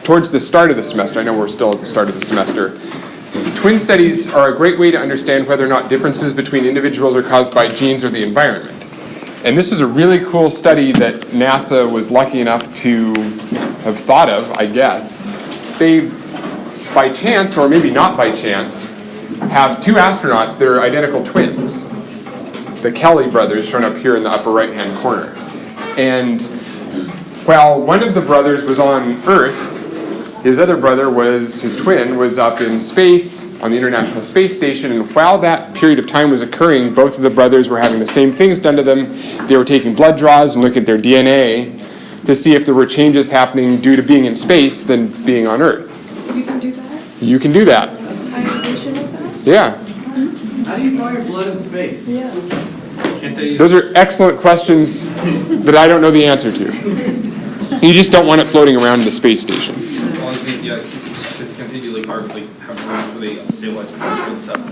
towards the start of the semester, I know we're still at the start of the semester, twin studies are a great way to understand whether or not differences between individuals are caused by genes or the environment. And this is a really cool study that NASA was lucky enough to have thought of, I guess. They, by chance, or maybe not by chance, have two astronauts that are identical twins. The Kelly brothers, shown up here in the upper right-hand corner. And while one of the brothers was on Earth, his other brother his twin was up in space on the International Space Station, and while that period of time was occurring, both of the brothers were having the same things done to them. They were taking blood draws and looking at their DNA to see if there were changes happening due to being in space than being on Earth. You can do that? You can do that. Ionization of that? Yeah. How do you draw your blood in space? Yeah. Those are excellent questions that I don't know the answer to. You just don't want it floating around in the space station. Well, I think, yeah, it's completely like hard to like have rooms where they stabilize pressure and stuff to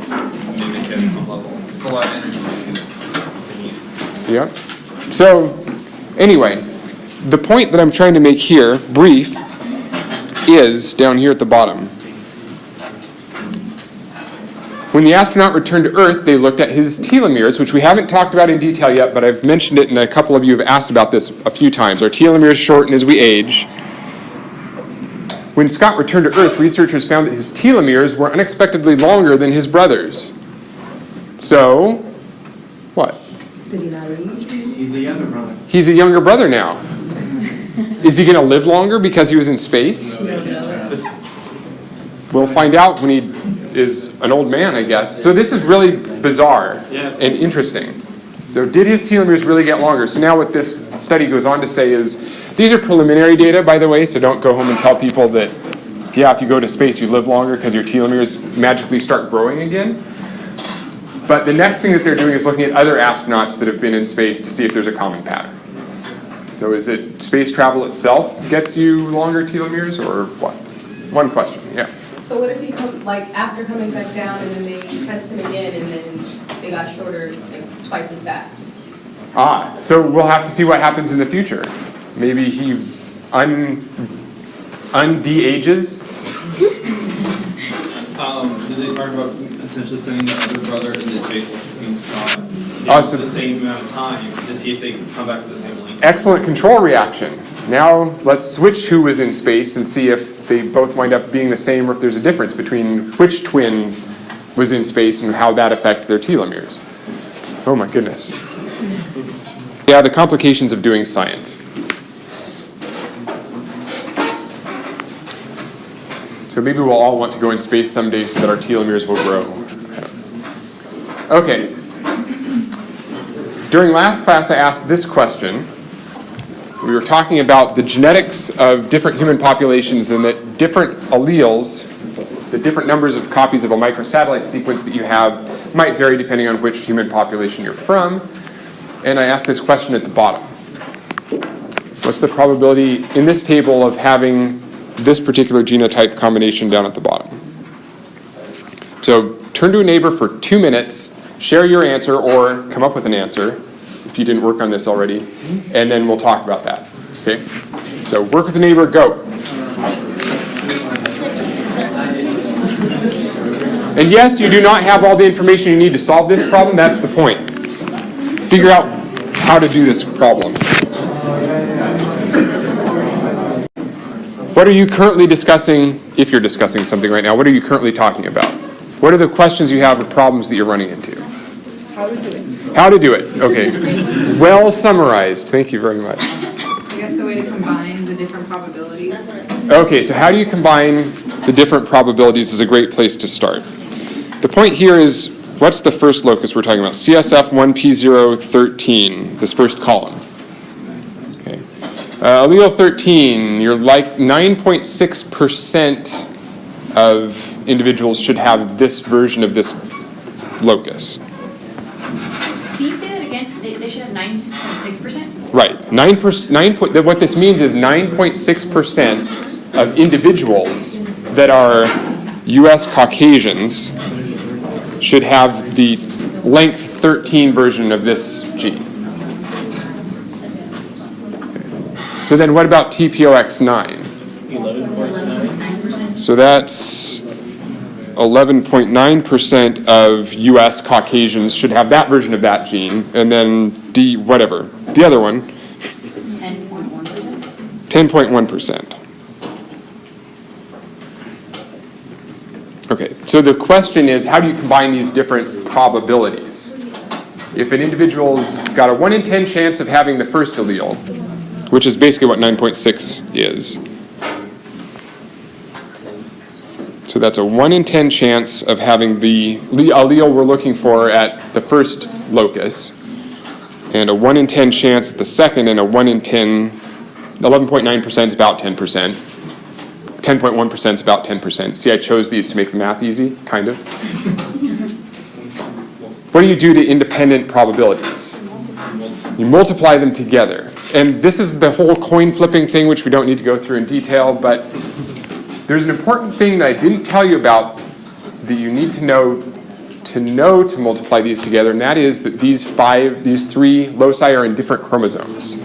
mimic it at some level. It's a lot of energy they need. Yeah. So, anyway, the point that I'm trying to make here, brief, is down here at the bottom. When the astronaut returned to Earth, they looked at his telomeres, which we haven't talked about in detail yet, but I've mentioned it, and a couple of you have asked about this a few times. Our telomeres shorten as we age. When Scott returned to Earth, researchers found that his telomeres were unexpectedly longer than his brothers. So, what? Did he not age? He's a younger brother. He's a younger brother now. Is he going to live longer because he was in space? We'll find out when he is an old man, I guess. So this is really bizarre and interesting. So did his telomeres really get longer? So now what this study goes on to say is, these are preliminary data, by the way, so don't go home and tell people that, yeah, if you go to space, you live longer because your telomeres magically start growing again. But the next thing that they're doing is looking at other astronauts that have been in space to see if there's a common pattern. So is it space travel itself gets you longer telomeres, or what? One question, yeah. So what if he after coming back down and then they test him again and then they got shorter like twice as fast? So we'll have to see what happens in the future. Maybe he de-ages. Did they talk about potentially sending the other brother into space between Scott So the same amount of time to see if they can come back to the same length? Excellent control reaction. Now let's switch who was in space and see if they both wind up being the same or if there's a difference between which twin was in space and how that affects their telomeres. Oh my goodness. Yeah, the complications of doing science. So maybe we'll all want to go in space someday so that our telomeres will grow. Okay. During last class, I asked this question. We were talking about the genetics of different human populations and that different alleles, the different numbers of copies of a microsatellite sequence that you have might vary depending on which human population you're from. And I asked this question at the bottom. What's the probability in this table of having this particular genotype combination down at the bottom? So turn to a neighbor for 2 minutes, share your answer or come up with an answer if you didn't work on this already, and then we'll talk about that. Okay? So work with a neighbor, go. And yes, you do not have all the information you need to solve this problem. That's the point. Figure out how to do this problem. What are you currently discussing, if you're discussing something right now, what are you currently talking about? What are the questions you have or problems that you're running into? How to do it. How to do it, okay. Well summarized, thank you very much. I guess the way to combine the different probabilities. Okay, so how do you combine the different probabilities is a great place to start. The point here is, what's the first locus we're talking about? CSF 1P013, this first column. Okay. Allele 13, you're like 9.6% of individuals should have this version of this locus. Can you say that again? They should have 9.6%? Right. 9%. What this means is 9.6% of individuals that are U.S. Caucasians should have the length 13 version of this gene. Okay. So then what about TPOX9? 11.9. So that's 11.9% of US Caucasians should have that version of that gene, and then whatever. The other one, 10.1%? 10.1%. Okay, so the question is, how do you combine these different probabilities? If an individual's got a 1 in 10 chance of having the first allele, which is basically what 9.6 is. So that's a 1 in 10 chance of having the allele we're looking for at the first locus, and a 1 in 10 chance at the second, and a 1 in 10, 11.9% is about 10%. 10.1% is about 10%. See, I chose these to make the math easy, kind of. What do you do to independent probabilities? You multiply them together. And this is the whole coin flipping thing, which we don't need to go through in detail, but there's an important thing that I didn't tell you about that you need to know to multiply these together, and that is that these three loci are in different chromosomes.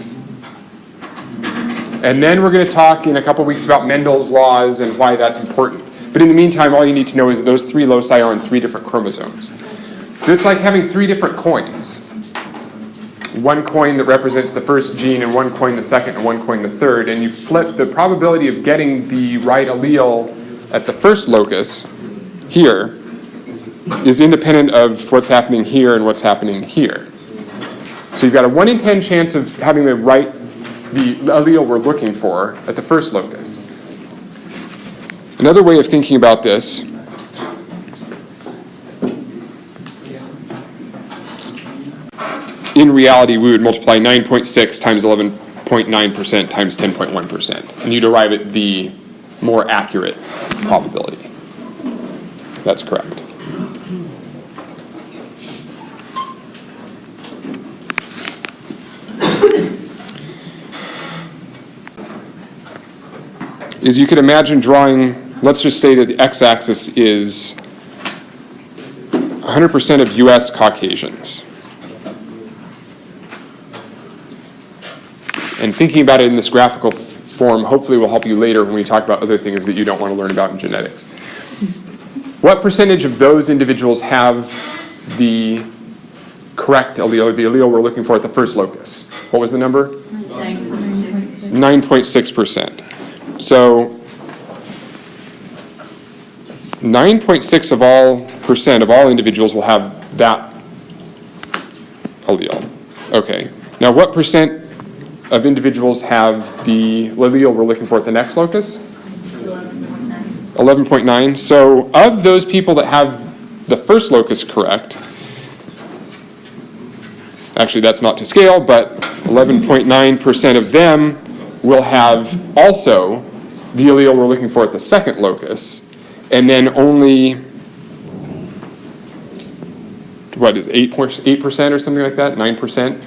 And then we're going to talk in a couple weeks about Mendel's laws and why that's important. But in the meantime, all you need to know is that those three loci are on 3 different chromosomes. So it's like having 3 different coins. One coin that represents the first gene, and one coin the second, and one coin the third, and you flip the probability of getting the right allele at the first locus here is independent of what's happening here and what's happening here. So you've got a 1 in 10 chance of having the allele we're looking for at the first locus. Another way of thinking about this in reality, we would multiply 9.6 times 11.9% times 10.1%, and you'd arrive at the more accurate probability. That's correct. Is you could imagine drawing, let's just say that the x-axis is 100% of US Caucasians. And thinking about it in this graphical form hopefully will help you later when we talk about other things that you don't want to learn about in genetics. What percentage of those individuals have the correct allele, the allele we're looking for at the first locus? What was the number? 9.6%. So 9.6% of all individuals will have that allele. Okay. Now what percent of individuals have the allele we're looking for at the next locus? 11.9. So of those people that have the first locus correct, actually that's not to scale, but 11.9% of them will have also the allele we're looking for at the second locus, and then only, what is it, 8% or something like that, 9%?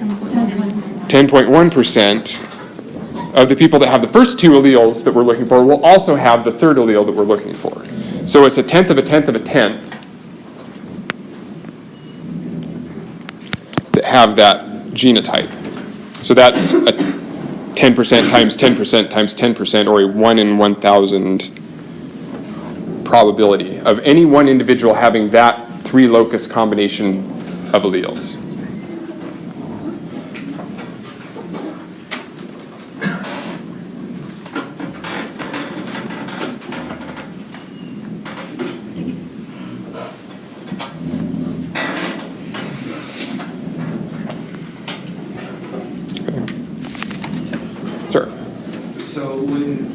10.1% of the people that have the first 2 alleles that we're looking for will also have the third allele that we're looking for. So it's a tenth of a tenth of a tenth that have that genotype. So that's a 10% times 10% times 10%, or a 1 in 1,000 probability of any one individual having that 3 locus combination of alleles. Sir. So when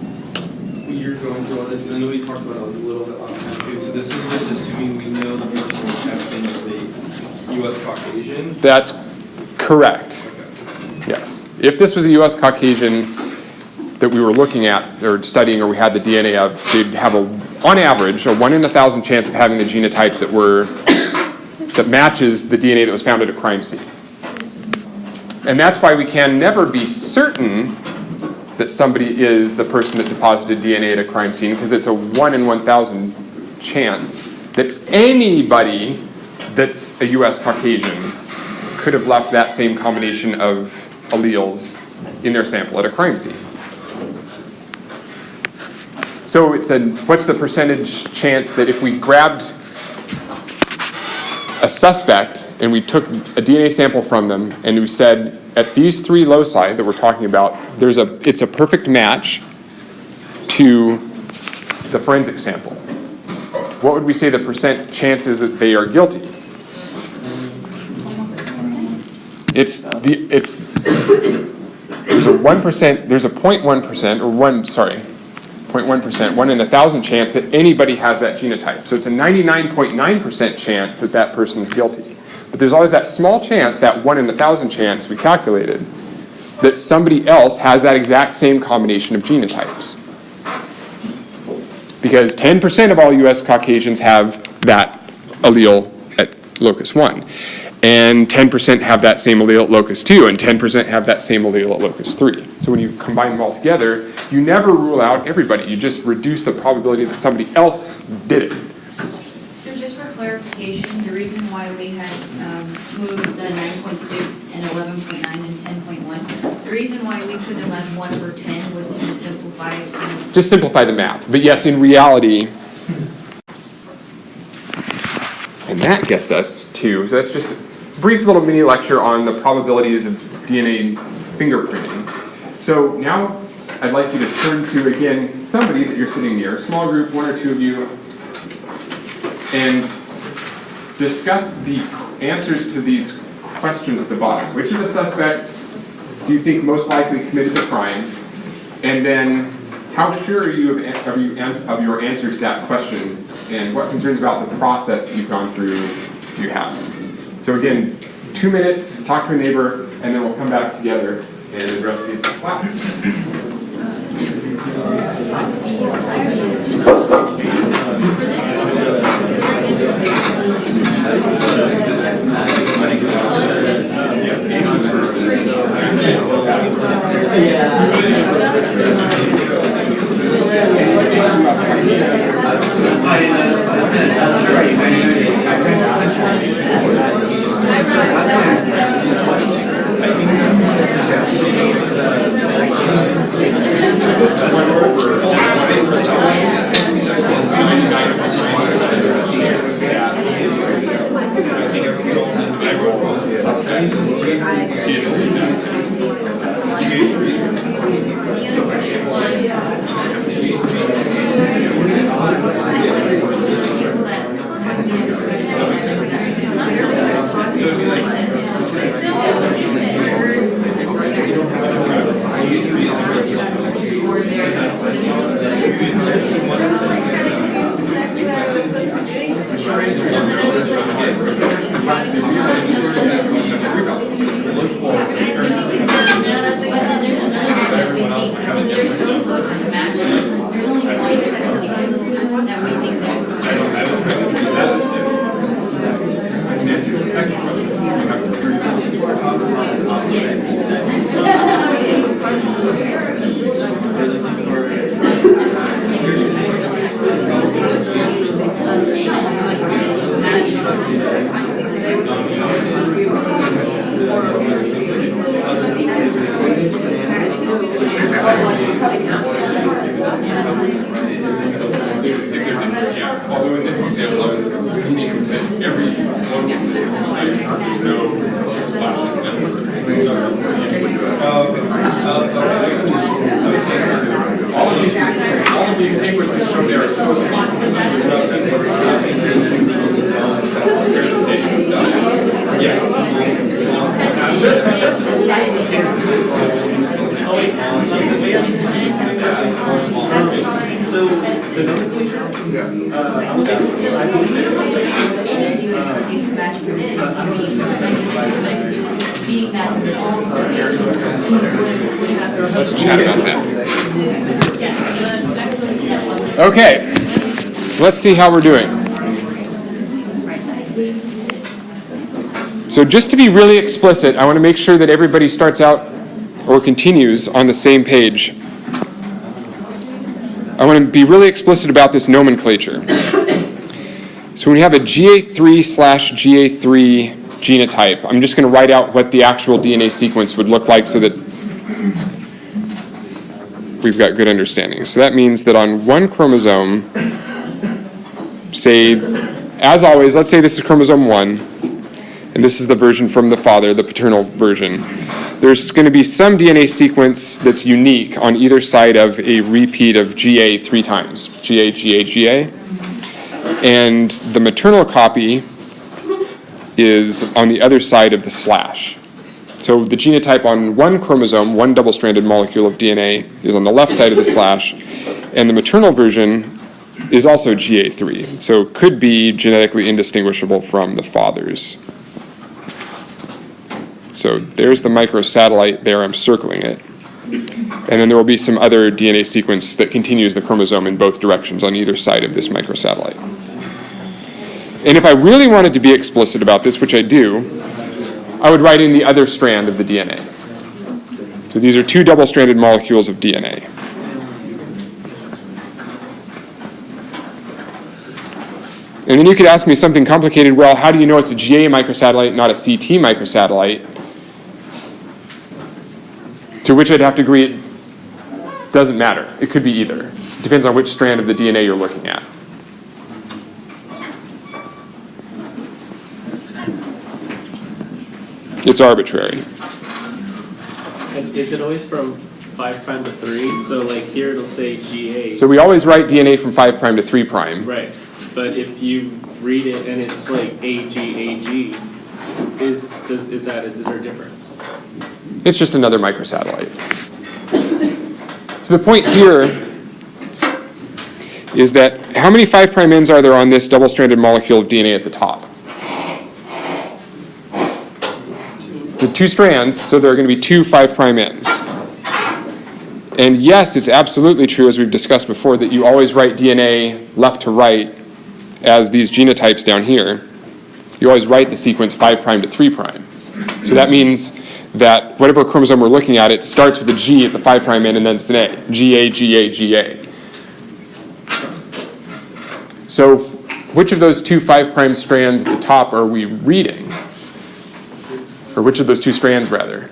you're going through all this, because I know we talked about it a little bit last time too, so this is just assuming we know the person we're testing is a US Caucasian? That's correct. Okay. Yes. If this was a US Caucasian that we were looking at or studying, or we had the DNA of, they'd have on average, a 1 in 1,000 chance of having the genotype that matches the DNA that was found at a crime scene. And that's why we can never be certain that somebody is the person that deposited DNA at a crime scene, because it's a 1 in 1,000 chance that anybody that's a US Caucasian could have left that same combination of alleles in their sample at a crime scene. So it said, what's the percentage chance that if we grabbed a suspect and we took a DNA sample from them and we said, at these 3 loci that we're talking about, it's a perfect match to the forensic sample. What would we say the percent chances that they are guilty? There's a 0.1%, or 0.1%, 1 in 1,000 chance that anybody has that genotype. So it's a 99.9% chance that that person is guilty. But there's always that small chance, that 1 in 1,000 chance we calculated, that somebody else has that exact same combination of genotypes. Because 10% of all US Caucasians have that allele at locus 1. And 10% have that same allele at locus 2, and 10% have that same allele at locus 3. So when you combine them all together, you never rule out everybody. You just reduce the probability that somebody else did it. So just for clarification, the reason why we had moved the 9.6 and 11.9 and 10.1, the reason why we put them as 1 over 10 was to simplify. Just simplify the math. But yes, in reality, and that gets us to, so that's just a brief little mini lecture on the probabilities of DNA fingerprinting. So now I'd like you to turn to, again, somebody that you're sitting near, a small group, 1 or 2 of you, and discuss the answers to these questions at the bottom. Which of the suspects do you think most likely committed the crime? And then how sure are you of your answer to that question? And what concerns about the process that you've gone through do you have? So again, 2 minutes, talk to a neighbor, and then we'll come back together and address these in class. Although in this example, I was meaning that every one of these systems there's no slashes necessary. All of these sequences shown there are supposed to be So the nomenclature, I was Let's chat about that. Okay, so let's see how we're doing. So just to be really explicit, I want to make sure that everybody starts out or continues on the same page. I want to be really explicit about this nomenclature. So when you have a GA3/GA3 genotype, I'm just going to write out what the actual DNA sequence would look like so that we've got good understanding. So that means that on one chromosome, say, as always, let's say this is chromosome 1, and this is the version from the father, the paternal version. There's going to be some DNA sequence that's unique on either side of a repeat of GA 3 times. GA, GA, GA. And the maternal copy is on the other side of the slash. So the genotype on one chromosome, one double-stranded molecule of DNA, is on the left side of the slash, and the maternal version is also GA3. So it could be genetically indistinguishable from the father's. So there's the microsatellite there, I'm circling it. And then there will be some other DNA sequence that continues the chromosome in both directions on either side of this microsatellite. And if I really wanted to be explicit about this, which I do, I would write in the other strand of the DNA. So these are 2 double-stranded molecules of DNA. And then you could ask me something complicated. Well, how do you know it's a GA microsatellite, not a CT microsatellite? To which I'd have to agree it doesn't matter. It could be either. It depends on which strand of the DNA you're looking at. It's arbitrary. Is it always from 5' to 3? So like here it'll say GA. So we always write DNA from 5' to 3'. Right. But if you read it and it's like AG, is there a difference? It's just another microsatellite. So the point here is that how many 5' ends are there on this double-stranded molecule of DNA at the top? The 2 strands, so there are going to be 2 5' ends. And yes, it's absolutely true, as we've discussed before, that you always write DNA left to right as these genotypes down here. You always write the sequence 5' to 3'. So that means that whatever chromosome we're looking at, it starts with a G at the 5' end and then it's an A. GA, GA, GA. So which of those 2 5' strands at the top are we reading? Or which of those 2 strands, rather?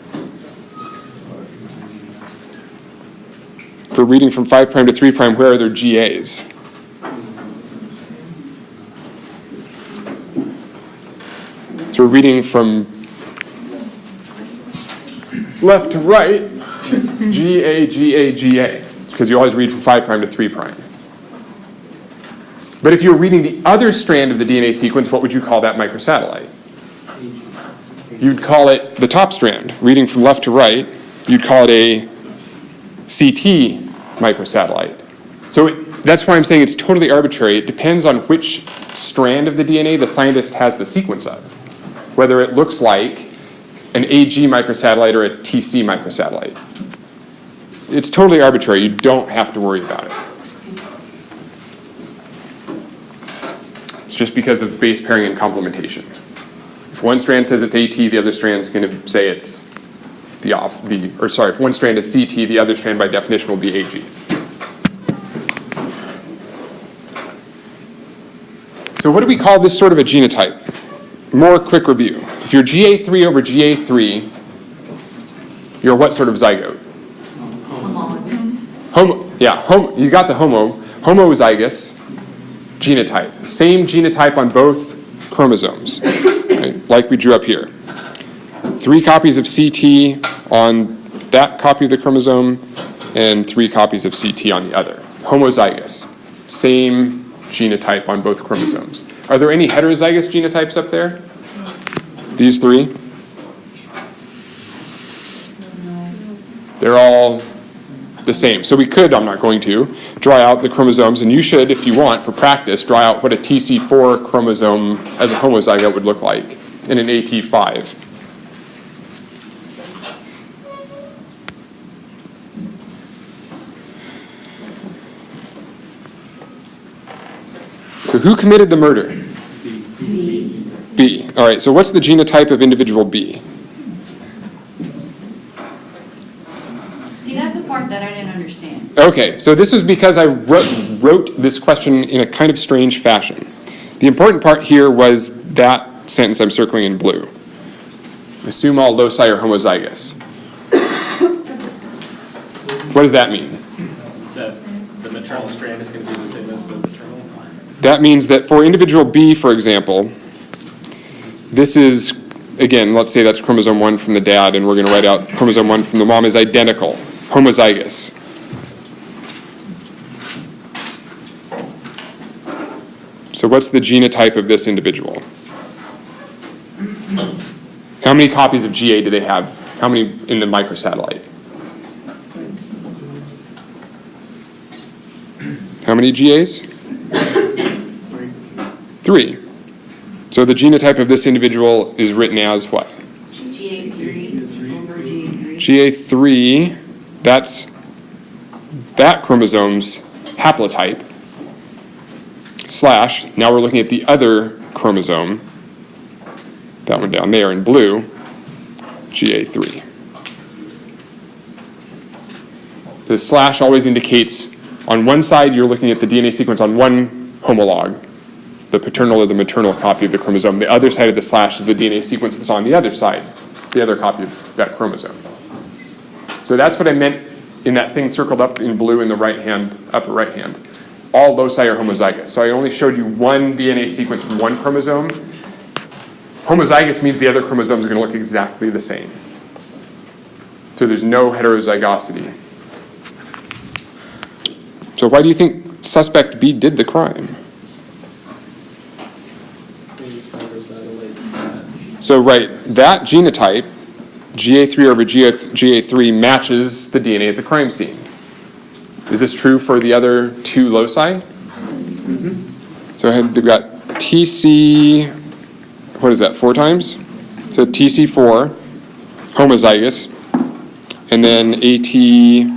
If we're reading from 5' to 3', where are their GAs? So we're reading from left to right, GA, GA, GA, because you always read from 5' to 3'. But if you were reading the other strand of the DNA sequence, what would you call that microsatellite? You'd call it the top strand. Reading from left to right, you'd call it a CT microsatellite. So that's why I'm saying it's totally arbitrary. It depends on which strand of the DNA the scientist has the sequence of, whether it looks like an AG microsatellite or a TC microsatellite. It's totally arbitrary. You don't have to worry about it. It's just because of base pairing and complementation. If one strand says it's AT, the other strand is going to say it's if one strand is CT, the other strand by definition will be AG. So what do we call this sort of a genotype? More quick review. If you're GA3 over GA3, you're what sort of zygote? Homologous. You got the homozygous genotype. Same genotype on both chromosomes, right? Like we drew up here. 3 copies of CT on that copy of the chromosome and 3 copies of CT on the other. Homozygous. Same genotype on both chromosomes. Are there any heterozygous genotypes up there? These 3? They're all the same. So we could, I'm not going to, draw out the chromosomes, and you should, if you want, for practice, draw out what a TC4 chromosome as a homozygote would look like in an AT5. So who committed the murder? B. All right, so what's the genotype of individual B? See, that's a part that I didn't understand. Okay, so this was because I wrote this question in a kind of strange fashion. The important part here was that sentence I'm circling in blue. Assume all loci are homozygous. What does that mean? the maternal strand is gonna be the same as the paternal? That means that for individual B, for example, this is, again, let's say that's chromosome 1 from the dad, and we're going to write out chromosome 1 from the mom is identical, homozygous. So what's the genotype of this individual? How many copies of GA do they have? How many in the microsatellite? How many GAs? 3. So the genotype of this individual is written as what? GA3 over GA3. GA3, that's that chromosome's haplotype, / now we're looking at the other chromosome, that one down there in blue, GA3. The / always indicates on one side you're looking at the DNA sequence on one homolog, the paternal or the maternal copy of the chromosome. The other side of the / is the DNA sequence that's on the other side, the other copy of that chromosome. So that's what I meant in that thing circled up in blue in the right hand, upper right hand. All loci are homozygous. So I only showed you one DNA sequence from one chromosome. Homozygous means the other chromosomes are going to look exactly the same. So there's no heterozygosity. So why do you think suspect B did the crime? So right, that genotype, GA3 over GA3, matches the DNA at the crime scene. Is this true for the other 2 loci? So they've got TC, what is that, 4 times? So TC4, homozygous, and then AT5.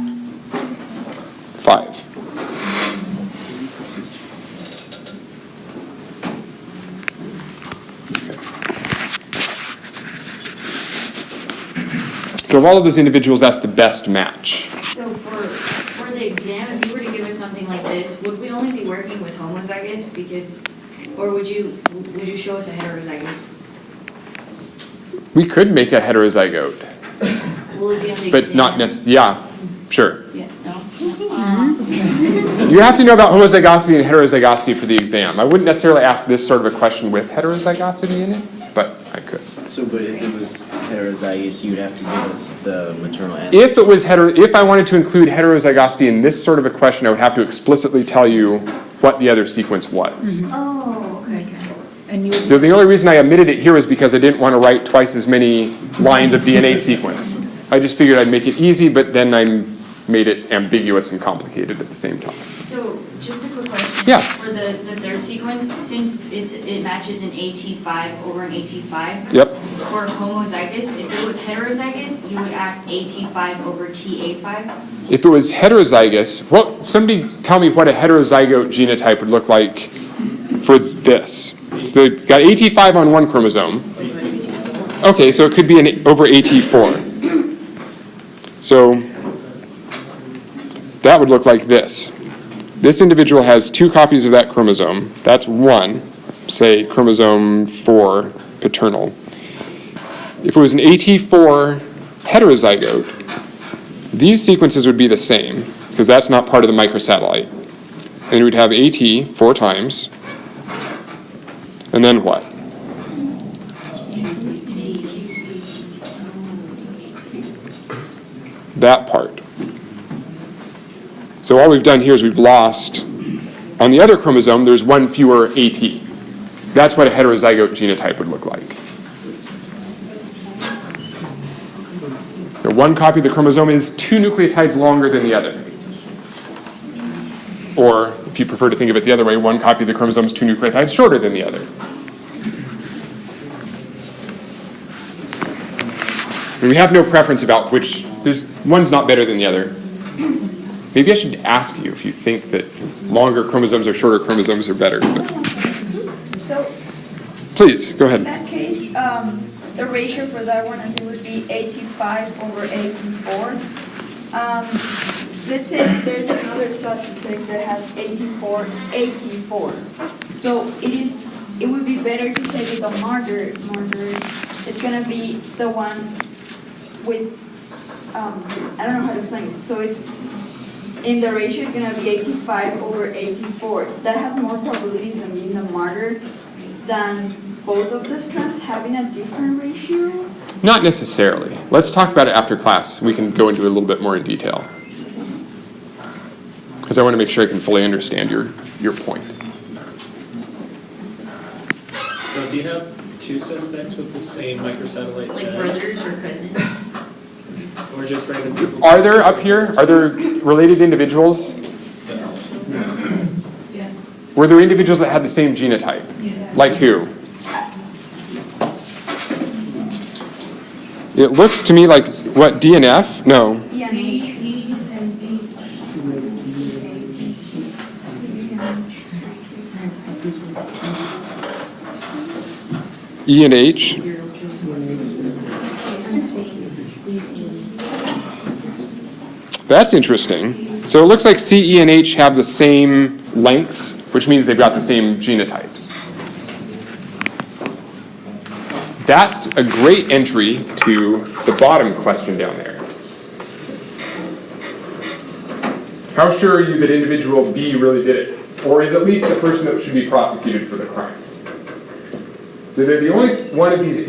So of all of those individuals, that's the best match. So for the exam, if you were to give us something like this, would we only be working with homozygous because, or would you show us a heterozygous? We could make a heterozygote, Will it be on the exam? but it's not necessary. Yeah, sure. Yeah, no? You have to know about homozygosity and heterozygosity for the exam. I wouldn't necessarily ask this sort of a question with heterozygosity in it, but I could. So, but if it was heterozygous, you'd have to give us the maternal and. If it was if I wanted to include heterozygosity in this sort of a question, I would have to explicitly tell you what the other sequence was. Oh, okay. And you would, So the only reason I omitted it here was because I didn't want to write twice as many lines of DNA sequence. I just figured I'd make it easy, but then I made it ambiguous and complicated at the same time. So, just a quick question. Yeah. For the third sequence, since it matches an AT5 over an AT5. Yep. For homozygous, if it was heterozygous, you would ask AT5 over TA5? If it was heterozygous, well, somebody tell me what a heterozygote genotype would look like for this. So they've got AT5 on one chromosome. Okay, so it could be an over AT4. So that would look like this. This individual has 2 copies of that chromosome. That's 1, say chromosome 4, paternal. If it was an AT4 heterozygote, these sequences would be the same, because that's not part of the microsatellite. And you would have AT 4 times, and then what? That part. So all we've done here is we've lost, on the other chromosome, there's 1 fewer AT. That's what a heterozygote genotype would look like. So 1 copy of the chromosome is 2 nucleotides longer than the other. Or, if you prefer to think of it the other way, 1 copy of the chromosome is 2 nucleotides shorter than the other. And we have no preference about which, one's not better than the other. Maybe I should ask you if you think that longer chromosomes or shorter chromosomes are better. So, Please, go ahead. in that case, the ratio for that one, as it would be 85 over 84. Let's say that there's another suspect that has 84. So it would be better to say with the marker, it's gonna be the one with, I don't know how to explain it. So it's and the ratio is gonna be 85/84. That has more probabilities than being the martyr than both of the strands having a different ratio? Not necessarily. Let's talk about it after class. We can go into it a little bit more in detail. Because I want to make sure I can fully understand your point. So if you have two suspects with the same microsatellite Like test, brothers or cousins? or just random people? Are there up here, are there related individuals? Were there individuals that had the same genotype? Like who? It looks to me like, what, DNF? No. E and H. That's interesting. So it looks like C, E, and H have the same lengths, which means they've got the same genotypes. That's a great entry to the bottom question down there. How sure are you that individual B really did it? Or is at least the person that should be prosecuted for the crime? So they're the only one of these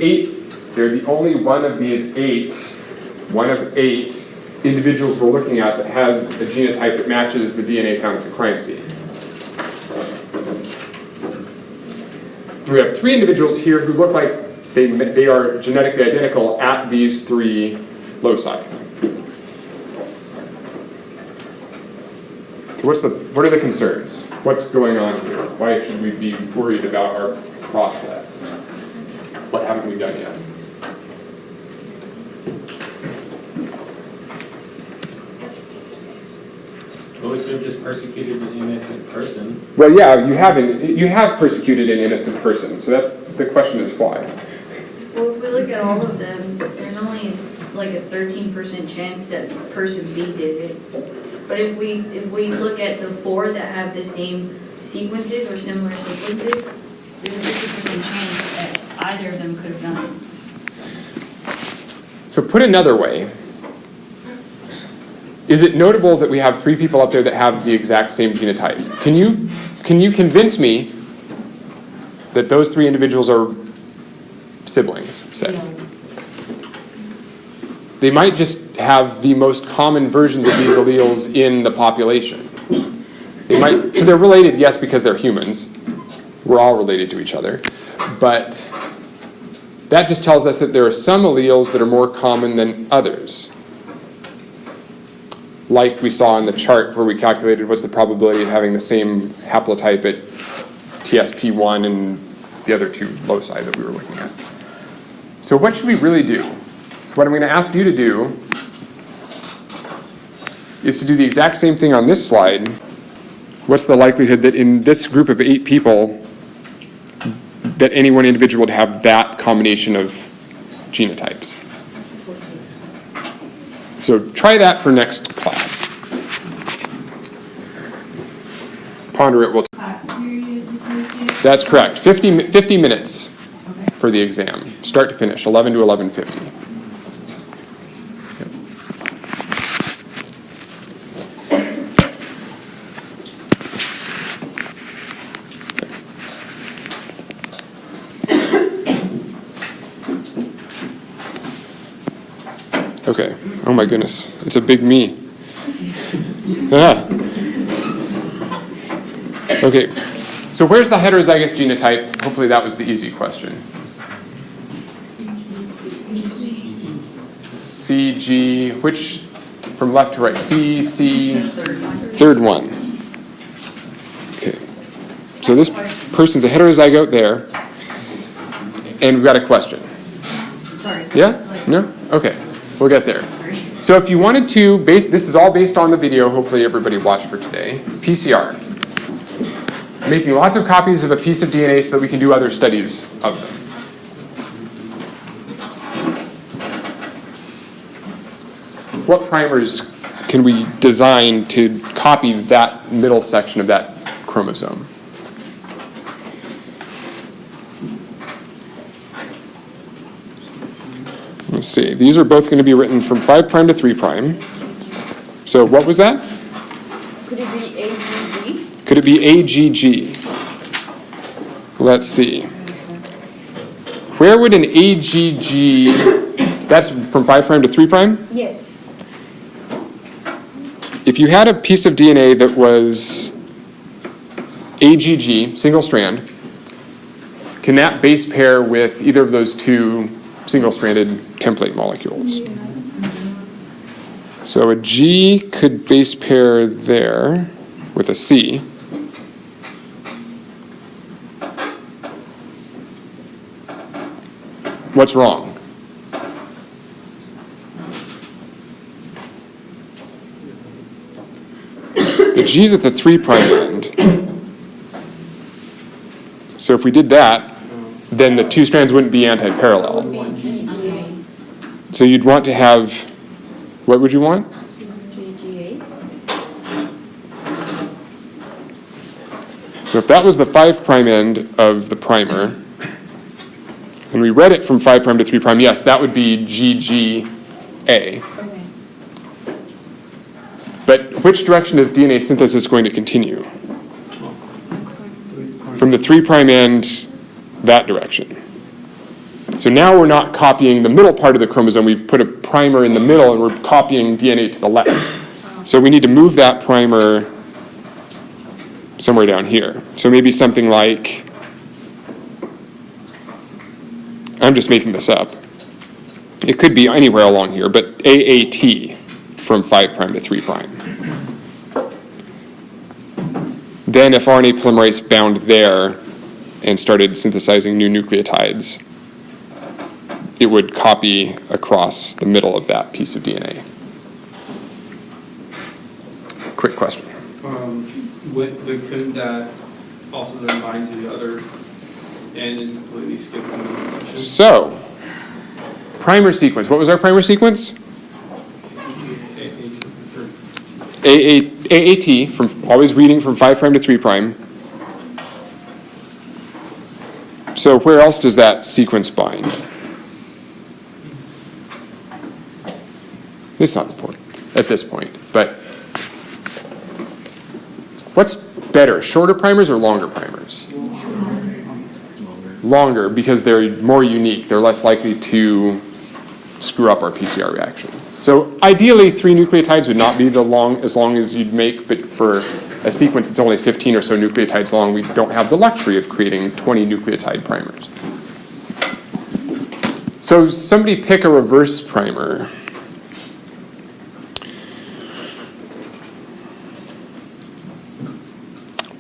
one of eight individuals we're looking at that has a genotype that matches the DNA found at the crime scene. We have 3 individuals here who look like they are genetically identical at these 3 loci. So what are the concerns? What's going on here? Why should we be worried about our process? What haven't we done yet? Well, if they're just persecuted an innocent person. Well, yeah, you have persecuted an innocent person, so that's the question is why. Well, if we look at all of them, there's only like a 13% chance that person B did it. But if we look at the 4 that have the same sequences or similar sequences, there's a 50% chance that either of them could have done it. So put another way, is it notable that we have 3 people up there that have the exact same genotype? Can you convince me that those 3 individuals are siblings, say? They might just have the most common versions of these alleles in the population. So they're related, yes, because they're humans. We're all related to each other. But that just tells us that there are some alleles that are more common than others. Like we saw in the chart where we calculated what's the probability of having the same haplotype at TSP1 and the other 2 loci that we were looking at. So what should we really do? What I'm going to ask you to do is to do the exact same thing on this slide. What's the likelihood that in this group of 8 people that any one individual would have that combination of genotypes? So try that for next class. Ponder it. That's correct. 50 minutes for the exam, start to finish, 11 to 11:50. Okay. Oh my goodness, it's a big me. Ah. Okay. So where's the heterozygous genotype? Hopefully that was the easy question. CG, which from left to right? C, third one. Okay. So this person's a heterozygote there, and we've got a question. Sorry. Yeah? No? Okay. We'll get there. So if you wanted to, this is all based on the video, hopefully everybody watched for today, PCR. Making lots of copies of a piece of DNA so that we can do other studies of them. What primers can we design to copy that middle section of that chromosome? Let's see, these are both going to be written from 5' to 3'. So what was that? Could it be AGG? Let's see. Where would an AGG, that's from 5' to 3'? Yes. If you had a piece of DNA that was AGG, single strand, can that base pair with either of those two single-stranded template molecules? So a G could base pair there with a C. What's wrong? The G's at the 3' end. So if we did that, then the two strands wouldn't be anti-parallel. So you'd want to have, what would you want? So if that was the 5' end of the primer, and we read it from 5' to 3', yes, that would be GGA. Okay. But which direction is DNA synthesis going to continue? From the 3' end, that direction. So now we're not copying the middle part of the chromosome. We've put a primer in the middle, and we're copying DNA to the left. So we need to move that primer somewhere down here. So maybe something like, I'm just making this up. It could be anywhere along here, but AAT from 5' to 3'. Then if RNA polymerase bound there and started synthesizing new nucleotides, it would copy across the middle of that piece of DNA. Quick question. But couldn't that also then bind to the other end and completely skip one of the sections? So, primer sequence. What was our primer sequence? AAT, from always reading from 5' to 3'. So where else does that sequence bind? It's not important at this point, but what's better, shorter primers or longer primers? Longer, because they're more unique. They're less likely to screw up our PCR reaction. So ideally, 3 nucleotides would not be as long as you'd make, but for a sequence that's only 15 or so nucleotides long, we don't have the luxury of creating 20 nucleotide primers. So somebody pick a reverse primer.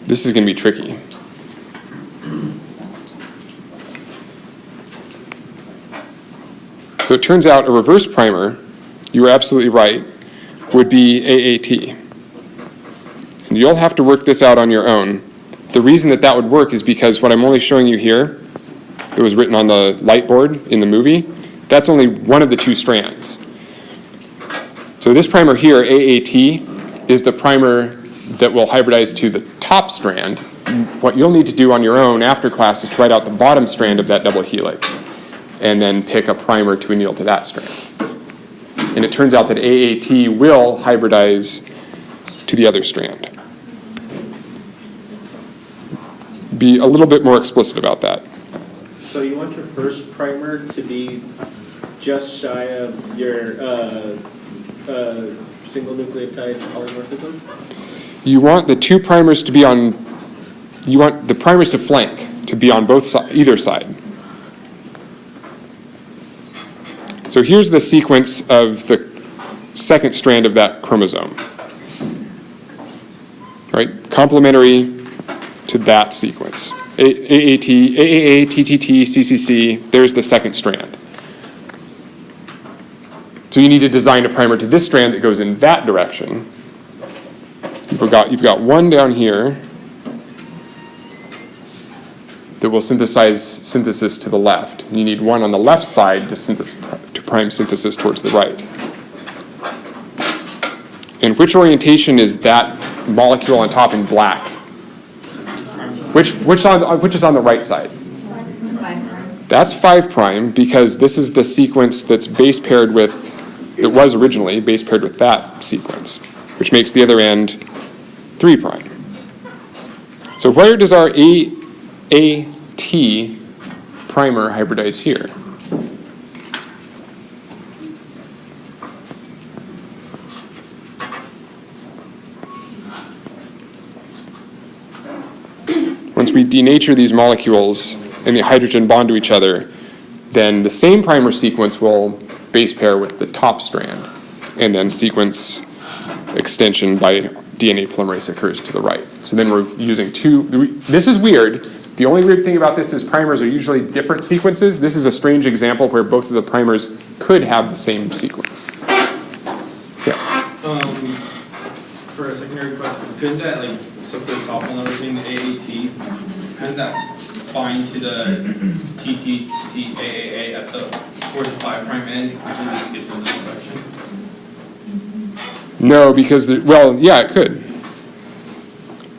This is going to be tricky. So it turns out a reverse primer, you were absolutely right, would be AAT. And you'll have to work this out on your own. The reason that that would work is because what I'm only showing you here, that was written on the light board in the movie, that's only one of the 2 strands. So this primer here, AAT, is the primer that will hybridize to the top strand. What you'll need to do on your own after class is to write out the bottom strand of that double helix and then pick a primer to anneal to that strand. And it turns out that AAT will hybridize to the other strand. Be a little bit more explicit about that. So you want your first primer to be just shy of your single nucleotide polymorphism? You want the 2 primers to be on, you want the primers to flank, to be on both either side. So here's the sequence of the second strand of that chromosome. Right? Complementary to that sequence. AAT, AAA, TTT, CCC, there's the second strand. So you need to design a primer to this strand that goes in that direction. You've got one down here that will synthesis to the left. You need one on the left side to prime synthesis towards the right. And which orientation is that molecule on top in black? Which is on the right side? 5'. That's 5' because this is the sequence that's base paired with, that was originally base paired with that sequence, which makes the other end 3'. So where does our AAT primer hybridize here? Once we denature these molecules and the hydrogen bond to each other, then the same primer sequence will base pair with the top strand, and then sequence extension by DNA polymerase occurs to the right. So then we're using this is weird. The only weird thing about this is primers are usually different sequences. This is a strange example where both of the primers could have the same sequence. Yeah. For a secondary question, couldn't that, like, so for the top one, everything, the AAT, couldn't that bind to the TTTAAA at the 4 to 5 prime end and completely skip the middle section? No, because, well, yeah, it could.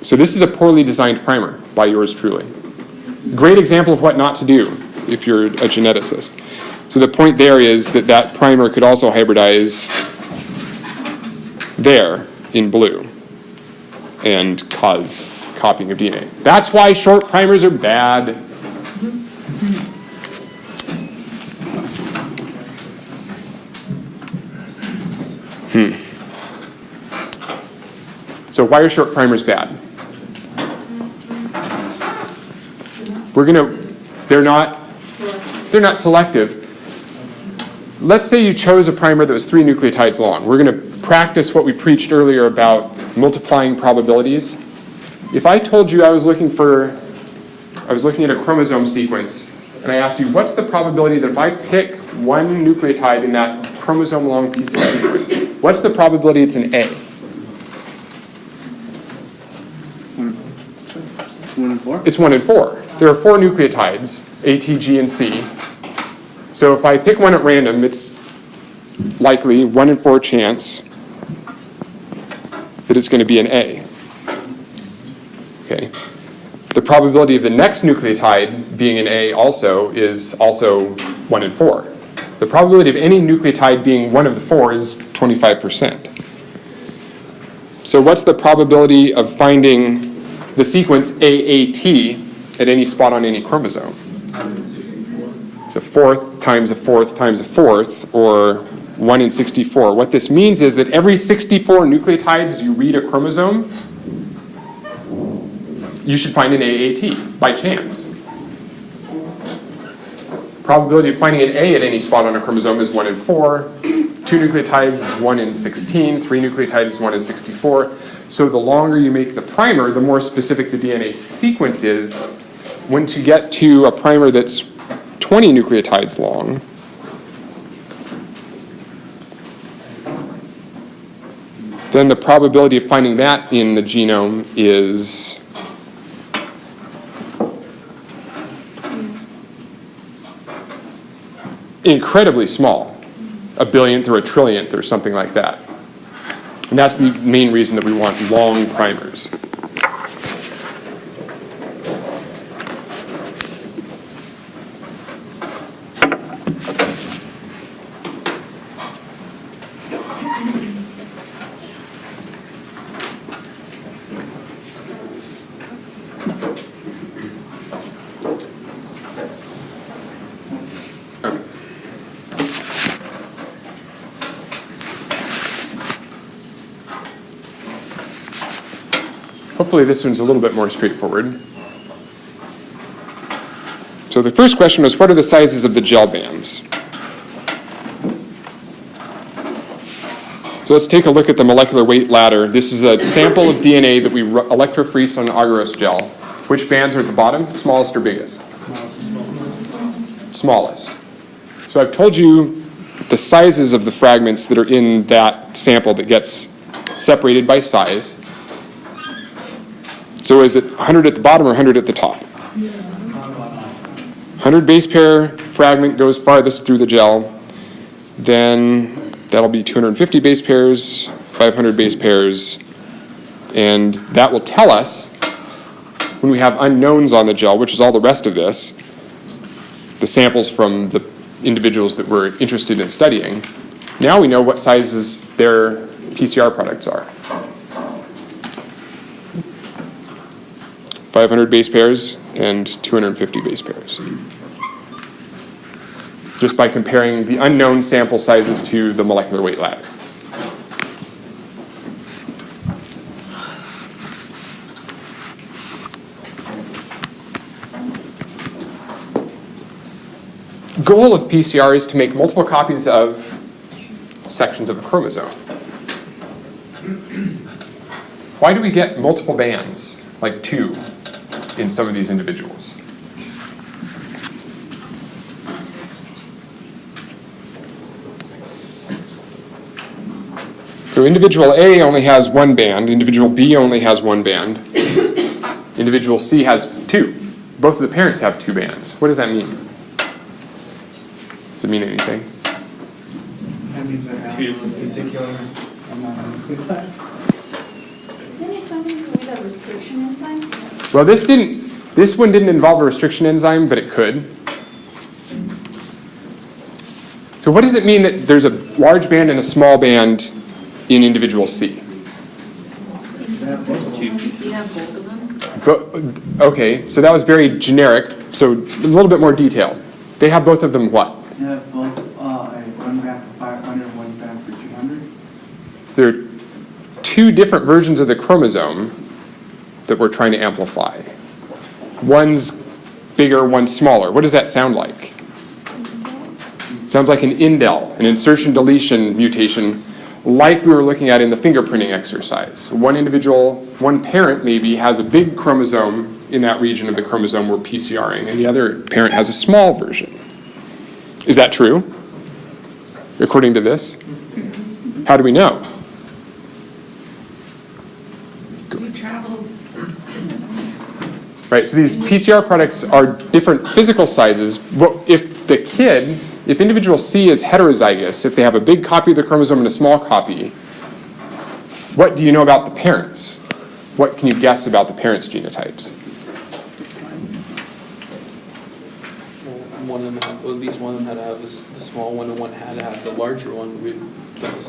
So this is a poorly designed primer by yours truly. Great example of what not to do if you're a geneticist. So the point there is that that primer could also hybridize there in blue and cause copying of DNA. That's why short primers are bad. So why are short primers bad? They're not selective. Let's say you chose a primer that was 3 nucleotides long. We're going to practice what we preached earlier about multiplying probabilities. If I told you I was looking at a chromosome sequence, and I asked you, what's the probability that if I pick one nucleotide in that chromosome long piece of sequence, what's the probability it's an A? 1 in 4? It's 1 in 4. There are 4 nucleotides, A, T, G, and C. So if I pick one at random, it's likely 1 in 4 chance that it's going to be an A. Okay. The probability of the next nucleotide being an A is also 1 in 4. The probability of any nucleotide being one of the 4 is 25%. So what's the probability of finding the sequence AAT at any spot on any chromosome? So 4th times a 4th times a 4th, or 1 in 64. What this means is that every 64 nucleotides as you read a chromosome, you should find an AAT by chance. Probability of finding an A at any spot on a chromosome is 1 in 4. 2 nucleotides is 1 in 16. 3 nucleotides is 1 in 64. So the longer you make the primer, the more specific the DNA sequence is. Once you get to a primer that's 20 nucleotides long, then the probability of finding that in the genome is incredibly small, a billionth or a trillionth or something like that. And that's the main reason that we want long primers. Hopefully this one's a little bit more straightforward. So the first question was, what are the sizes of the gel bands? So let's take a look at the molecular weight ladder. This is a sample of DNA that we electrophoresis on agarose gel. Which bands are at the bottom? Smallest or biggest? Smallest. So I've told you the sizes of the fragments that are in that sample that gets separated by size. So is it 100 at the bottom or 100 at the top? 100 base pair fragment goes farthest through the gel. Then that'll be 250 base pairs, 500 base pairs. And that will tell us, when we have unknowns on the gel, which is all the rest of this, the samples from the individuals that we're interested in studying, now we know what sizes their PCR products are. 500 base pairs and 250 base pairs. Just by comparing the unknown sample sizes to the molecular weight ladder. Goal of PCR is to make multiple copies of sections of a chromosome. Why do we get multiple bands, like 2, in some of these individuals? So individual A only has 1 band, individual B only has 1 band, individual C has 2. Both of the parents have 2 bands. What does that mean? Does it mean anything? That means they have a particular amount of nucleotide. Isn't it something to do with a restriction enzyme? Well, this one didn't involve a restriction enzyme, but it could. So what does it mean that there's a large band and a small band in individual C? Do you have both of them? But, okay, so that was very generic, so a little bit more detail. They have both of them what? You have both 1 gram for 500 and 1 gram for 200. There are 2 different versions of the chromosome that we're trying to amplify. One's bigger, one's smaller. What does that sound like? Sounds like an indel, an insertion-deletion mutation, like we were looking at in the fingerprinting exercise. One parent maybe has a big chromosome in that region of the chromosome we're PCRing, and the other parent has a small version. Is that true, according to this? How do we know? We traveled. Right, so these PCR products are different physical sizes. If individual C is heterozygous, if they have a big copy of the chromosome and a small copy, what do you know about the parents? What can you guess about the parents' genotypes? One of them had, well, at least one of them had to have the small one, and one had to have the larger one.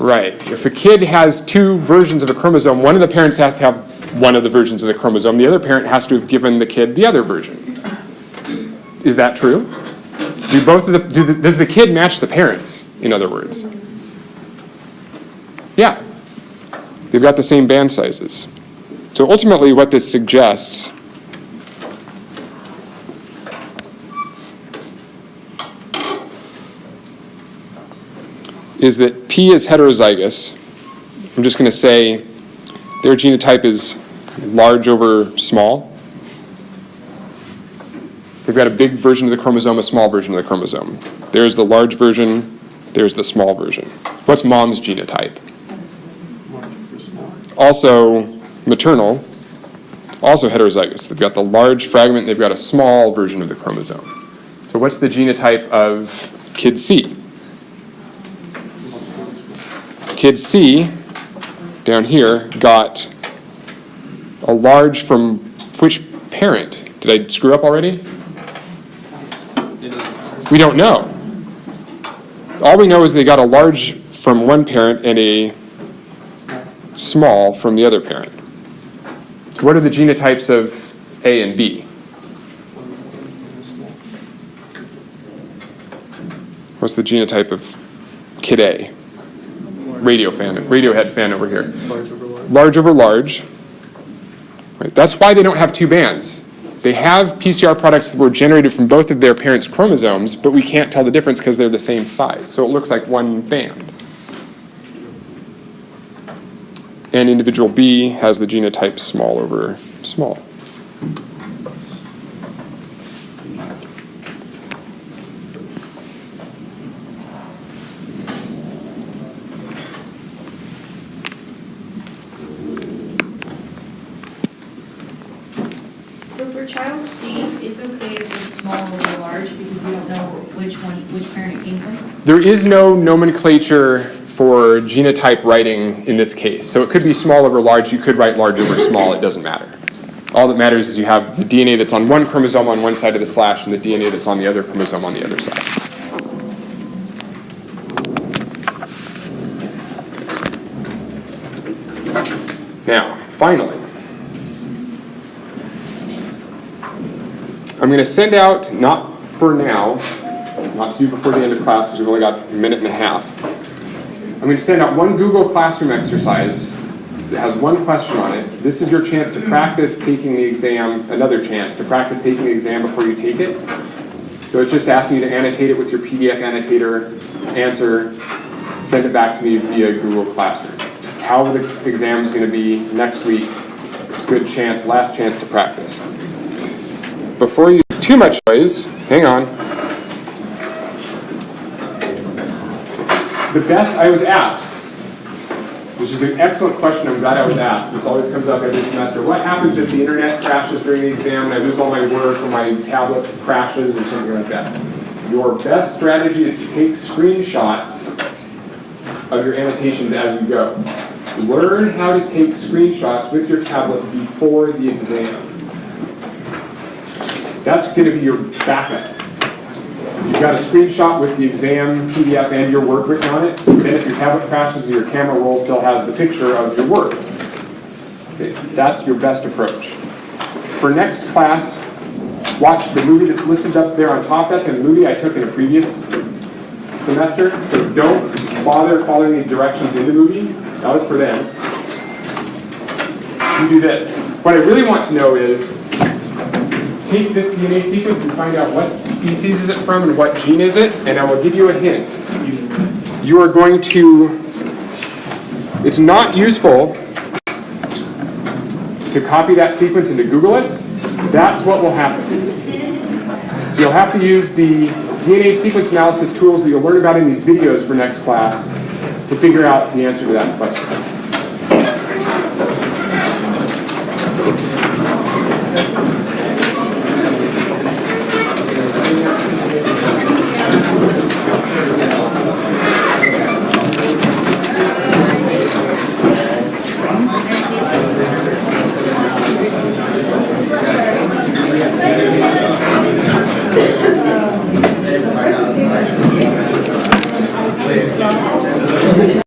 Right. If a kid has 2 versions of a chromosome, one of the parents has to have one of the versions of the chromosome. The other parent has to have given the kid the other version. Is that true? Does the kid match the parents, in other words? Yeah. They've got the same band sizes. So ultimately what this suggests is that P is heterozygous. I'm just going to say their genotype is large over small. They've got a big version of the chromosome, a small version of the chromosome. There's the large version, there's the small version. What's mom's genotype? Also maternal, also heterozygous. They've got the large fragment, they've got a small version of the chromosome. So what's the genotype of kid C? Kid C, down here, got a large from which parent? Did I screw up already? We don't know. All we know is they got a large from one parent and a small from the other parent. So what are the genotypes of A and B? What's the genotype of kid A? Radiohead fan over here. Large over large. Large over large. Right. That's why they don't have 2 bands. They have PCR products that were generated from both of their parents' chromosomes, but we can't tell the difference because they're the same size. So it looks like 1 band. And individual B has the genotype small over small. So for child C, it's okay if it's small or large because we don't know which parent it came from? There is no nomenclature for genotype writing in this case. So it could be small over large, you could write large over small, it doesn't matter. All that matters is you have the DNA that's on one chromosome on one side of the slash and the DNA that's on the other chromosome on the other side. Now, finally, I'm going to send out, not for now, not to do before the end of class because we've only got a minute and a half. I'm going to send out one Google Classroom exercise that has one question on it. This is your chance to practice taking the exam, another chance to practice taking the exam before you take it. So it's just asking you to annotate it with your PDF annotator, answer, send it back to me via Google Classroom. That's how the exam is going to be next week. It's a good chance, last chance to practice. Before you do too much noise, hang on. The best I was asked, which is an excellent question, I'm glad I was asked. This always comes up every semester. What happens if the internet crashes during the exam and I lose all my work or my tablet crashes or something like that? Your best strategy is to take screenshots of your annotations as you go. Learn how to take screenshots with your tablet before the exam. That's going to be your backup. You've got a screenshot with the exam PDF and your work written on it. Then if your tablet crashes, your camera roll still has the picture of your work. Okay, that's your best approach. For next class, watch the movie that's listed up there on top. That's a movie I took in a previous semester. So don't bother following the directions in the movie. That was for them. You do this. What I really want to know is, take this DNA sequence and find out what species is it from and what gene is it, and I will give you a hint. You are going to, it's not useful to copy that sequence and to Google it. That's what will happen. So you'll have to use the DNA sequence analysis tools that you'll learn about in these videos for next class to figure out the answer to that question.